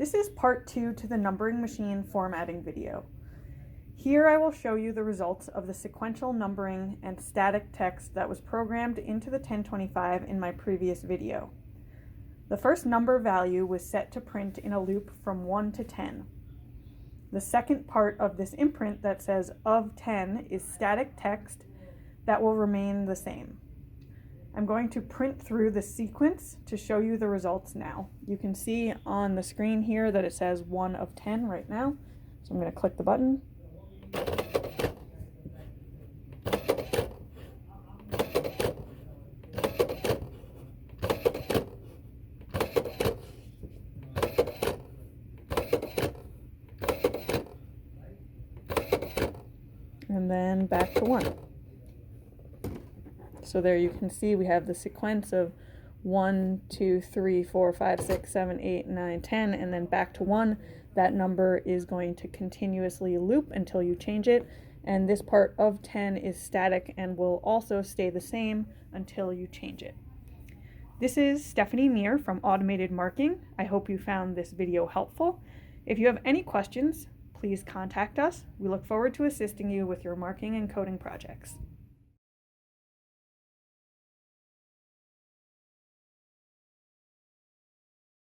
This is part 2 to the numbering machine formatting video. Here I will show you the results of the sequential numbering and static text that was programmed into the 1025 in my previous video. The first number value was set to print in a loop from 1 to 10. The second part of this imprint that says of 10 is static text that will remain the same. I'm going to print through the sequence to show you the results now. You can see on the screen here that it says 1 of 10 right now. So I'm going to click the button. And then back to 1. So there you can see we have the sequence of 1, 2, 3, 4, 5, 6, 7, 8, 9, 10, and then back to 1. That number is going to continuously loop until you change it. And this part of 10 is static and will also stay the same until you change it. This is Stephanie Meir from Automated Marking. I hope you found this video helpful. If you have any questions, please contact us. We look forward to assisting you with your marking and coding projects.